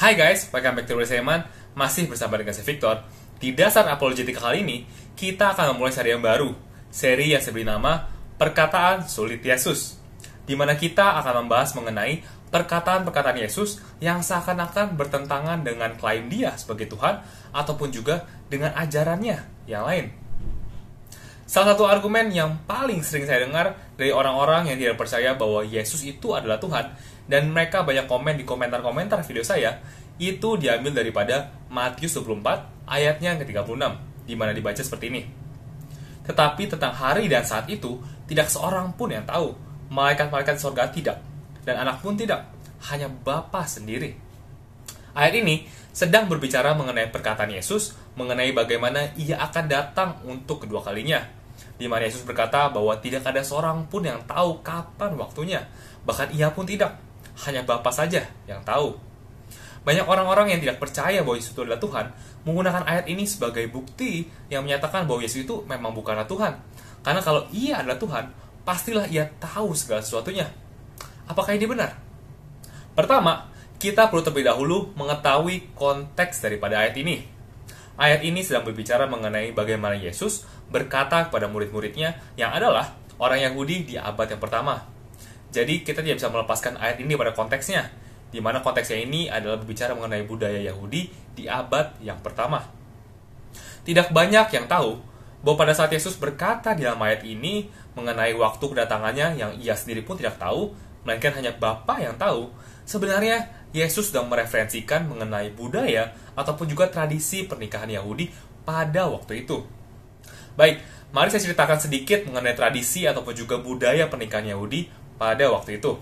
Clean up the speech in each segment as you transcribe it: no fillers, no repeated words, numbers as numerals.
Hai guys, welcome back to Seman. Masih bersama dengan saya Victor. Di dasar apologetika kali ini, kita akan memulai seri yang baru. Seri yang diberi nama Perkataan Sulit Yesus, di mana kita akan membahas mengenai perkataan-perkataan Yesus yang seakan-akan bertentangan dengan klaim dia sebagai Tuhan, ataupun juga dengan ajarannya yang lain. Salah satu argumen yang paling sering saya dengar dari orang-orang yang tidak percaya bahwa Yesus itu adalah Tuhan, dan mereka banyak komen di komentar-komentar video saya, itu diambil daripada Matius 24 ayatnya yang ke-36, di mana dibaca seperti ini. Tetapi tentang hari dan saat itu, tidak seorang pun yang tahu, malaikat-malaikat surga tidak, dan anak pun tidak, hanya Bapa sendiri. Ayat ini sedang berbicara mengenai perkataan Yesus, mengenai bagaimana ia akan datang untuk kedua kalinya, di mana Yesus berkata bahwa tidak ada seorang pun yang tahu kapan waktunya, bahkan ia pun tidak, hanya Bapa saja yang tahu. Banyak orang-orang yang tidak percaya bahwa Yesus itu adalah Tuhan menggunakan ayat ini sebagai bukti yang menyatakan bahwa Yesus itu memang bukanlah Tuhan. Karena kalau ia adalah Tuhan, pastilah ia tahu segala sesuatunya. Apakah ini benar? Pertama, kita perlu terlebih dahulu mengetahui konteks daripada ayat ini. Ayat ini sedang berbicara mengenai bagaimana Yesus berkata kepada murid-muridnya yang adalah orang Yahudi di abad yang pertama. Jadi kita tidak bisa melepaskan ayat ini pada konteksnya, di mana konteksnya ini adalah berbicara mengenai budaya Yahudi di abad yang pertama. Tidak banyak yang tahu bahwa pada saat Yesus berkata di dalam ayat ini mengenai waktu kedatangannya yang ia sendiri pun tidak tahu, melainkan hanya Bapa yang tahu, sebenarnya Yesus sedang mereferensikan mengenai budaya ataupun juga tradisi pernikahan Yahudi pada waktu itu. Baik, mari saya ceritakan sedikit mengenai tradisi ataupun juga budaya pernikahan Yahudi pada waktu itu.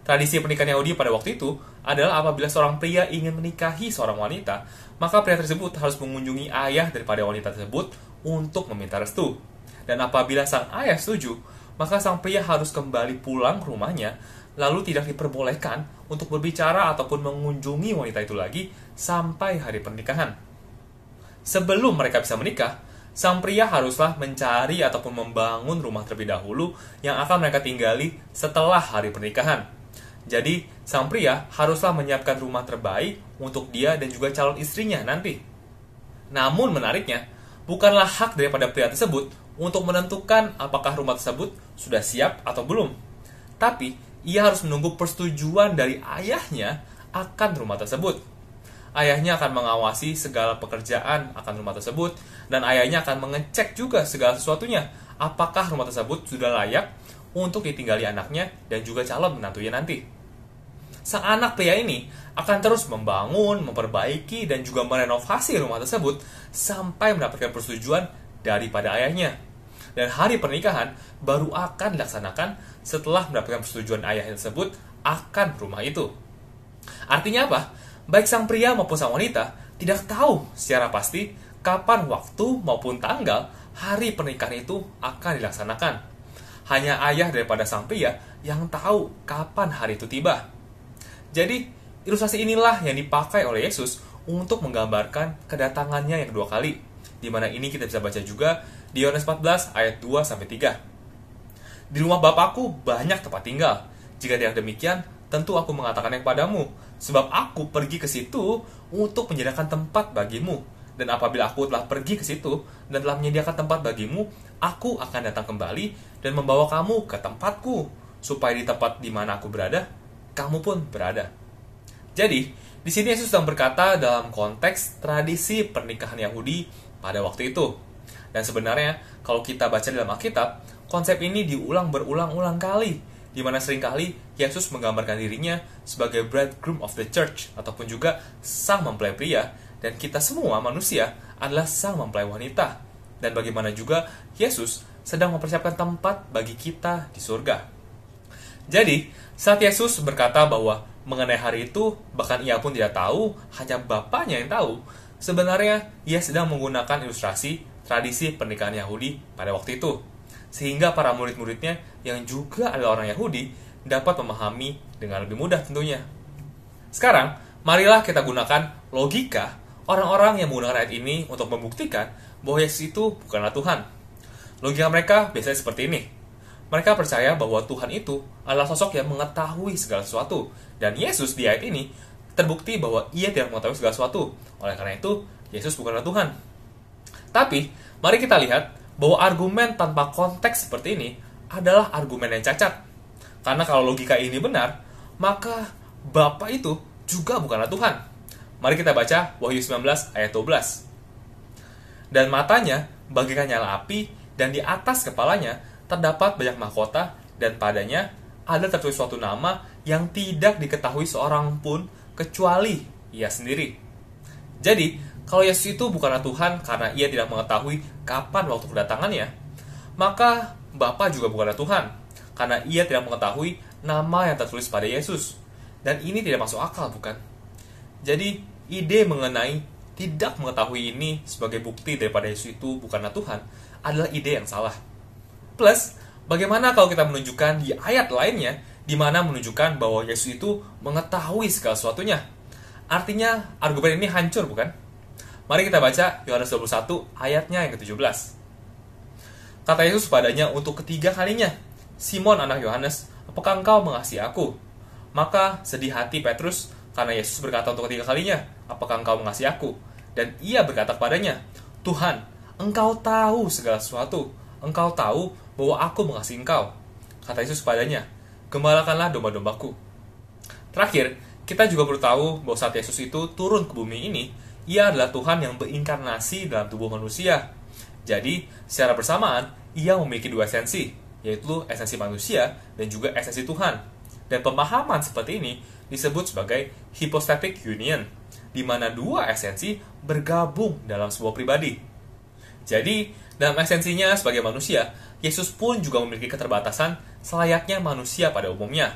Tradisi pernikahan Yahudi pada waktu itu adalah apabila seorang pria ingin menikahi seorang wanita, maka pria tersebut harus mengunjungi ayah daripada wanita tersebut untuk meminta restu. Dan apabila sang ayah setuju, maka sang pria harus kembali pulang ke rumahnya, lalu tidak diperbolehkan untuk berbicara ataupun mengunjungi wanita itu lagi sampai hari pernikahan. Sebelum mereka bisa menikah, sang pria haruslah mencari ataupun membangun rumah terlebih dahulu yang akan mereka tinggali setelah hari pernikahan. Jadi, sang pria haruslah menyiapkan rumah terbaik untuk dia dan juga calon istrinya nanti. Namun menariknya, bukanlah hak daripada pria tersebut untuk menentukan apakah rumah tersebut sudah siap atau belum. Tapi, ia harus menunggu persetujuan dari ayahnya akan rumah tersebut. Ayahnya akan mengawasi segala pekerjaan akan rumah tersebut, dan ayahnya akan mengecek juga segala sesuatunya, apakah rumah tersebut sudah layak untuk ditinggali anaknya dan juga calon menantunya nanti. Sang anak pria ini akan terus membangun, memperbaiki, dan juga merenovasi rumah tersebut sampai mendapatkan persetujuan daripada ayahnya. Dan hari pernikahan baru akan dilaksanakan setelah mendapatkan persetujuan ayah tersebut akan rumah itu. Artinya apa? Baik sang pria maupun sang wanita tidak tahu secara pasti kapan waktu maupun tanggal hari pernikahan itu akan dilaksanakan. Hanya ayah daripada sang pria yang tahu kapan hari itu tiba. Jadi, ilustrasi inilah yang dipakai oleh Yesus untuk menggambarkan kedatangannya yang kedua kali, di mana ini kita bisa baca juga di Yohanes 14 ayat 2-3. Di rumah Bapakku banyak tempat tinggal. Jika tidak demikian, tentu aku mengatakannya kepadamu, sebab aku pergi ke situ untuk menyediakan tempat bagimu. Dan apabila aku telah pergi ke situ dan telah menyediakan tempat bagimu, aku akan datang kembali dan membawa kamu ke tempatku, supaya di tempat di mana aku berada, kamu pun berada. Jadi, di sini Yesus sedang berkata dalam konteks tradisi pernikahan Yahudi pada waktu itu. Dan sebenarnya, kalau kita baca dalam Alkitab, konsep ini diulang berulang-ulang kali, di mana seringkali Yesus menggambarkan dirinya sebagai bridegroom of the church, ataupun juga sang mempelai pria, dan kita semua manusia adalah sang mempelai wanita. Dan bagaimana juga Yesus sedang mempersiapkan tempat bagi kita di surga. Jadi, saat Yesus berkata bahwa mengenai hari itu, bahkan ia pun tidak tahu, hanya Bapaknya yang tahu, sebenarnya ia sedang menggunakan ilustrasi tradisi pernikahan Yahudi pada waktu itu, sehingga para murid-muridnya yang juga adalah orang Yahudi dapat memahami dengan lebih mudah tentunya. Sekarang, marilah kita gunakan logika orang-orang yang menggunakan ayat ini untuk membuktikan bahwa Yesus itu bukanlah Tuhan. Logika mereka biasanya seperti ini. Mereka percaya bahwa Tuhan itu adalah sosok yang mengetahui segala sesuatu, dan Yesus di ayat ini terbukti bahwa ia tidak mengetahui segala sesuatu. Oleh karena itu, Yesus bukanlah Tuhan. Tapi, mari kita lihat bahwa argumen tanpa konteks seperti ini adalah argumen yang cacat. Karena kalau logika ini benar, maka Bapa itu juga bukanlah Tuhan. Mari kita baca Wahyu 19 ayat 12. Dan matanya bagaikan nyala api, dan di atas kepalanya terdapat banyak mahkota, dan padanya ada tertulis suatu nama yang tidak diketahui seorang pun kecuali ia sendiri. Jadi, kalau Yesus itu bukanlah Tuhan karena ia tidak mengetahui kapan waktu kedatangannya, maka Bapa juga bukanlah Tuhan karena ia tidak mengetahui nama yang tertulis pada Yesus. Dan ini tidak masuk akal, bukan? Jadi, ide mengenai tidak mengetahui ini sebagai bukti daripada Yesus itu bukanlah Tuhan adalah ide yang salah. Plus, bagaimana kalau kita menunjukkan di ayat lainnya di mana menunjukkan bahwa Yesus itu mengetahui segala sesuatunya? Artinya, argumen ini hancur, bukan? Mari kita baca Yohanes 21 ayatnya yang ke-17. Kata Yesus padanya untuk ketiga kalinya, Simon anak Yohanes, apakah engkau mengasihi aku? Maka sedih hati Petrus karena Yesus berkata untuk ketiga kalinya, apakah engkau mengasihi aku? Dan ia berkata kepadanya, Tuhan, engkau tahu segala sesuatu. Engkau tahu bahwa aku mengasihi engkau. Kata Yesus kepadanya, gembalakanlah domba-dombaku. Terakhir, kita juga perlu tahu bahwa saat Yesus itu turun ke bumi ini, ia adalah Tuhan yang berinkarnasi dalam tubuh manusia. Jadi, secara bersamaan, ia memiliki dua esensi, yaitu esensi manusia dan juga esensi Tuhan. Dan pemahaman seperti ini disebut sebagai hypostatic union, di mana dua esensi bergabung dalam sebuah pribadi. Jadi, dalam esensinya sebagai manusia, Yesus pun juga memiliki keterbatasan selayaknya manusia pada umumnya.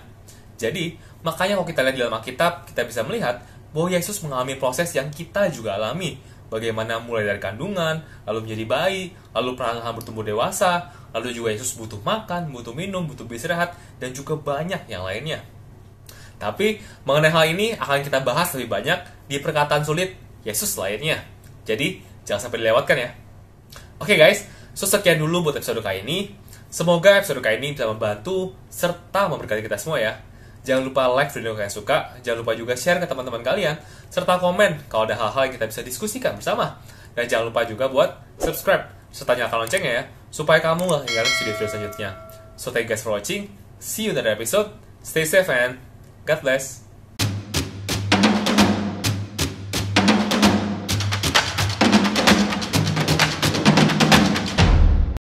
Jadi, makanya kalau kita lihat di dalam Alkitab, kita bisa melihat bahwa Yesus mengalami proses yang kita juga alami. Bagaimana mulai dari kandungan, lalu menjadi bayi, lalu perlahan-lahan bertumbuh dewasa, lalu juga Yesus butuh makan, butuh minum, butuh beristirahat, dan juga banyak yang lainnya. Tapi, mengenai hal ini akan kita bahas lebih banyak di perkataan sulit Yesus lainnya. Jadi, jangan sampai dilewatkan ya. Oke guys, so sekian dulu buat episode kali ini. Semoga episode kali ini bisa membantu serta memberkati kita semua ya. Jangan lupa like video kalian suka, jangan lupa juga share ke teman-teman kalian, serta komen kalau ada hal-hal yang kita bisa diskusikan bersama. Dan jangan lupa juga buat subscribe, serta nyalakan loncengnya ya, supaya kamu gak ketinggalan video-video selanjutnya. So thank you guys for watching, see you in the next episode, stay safe and God bless.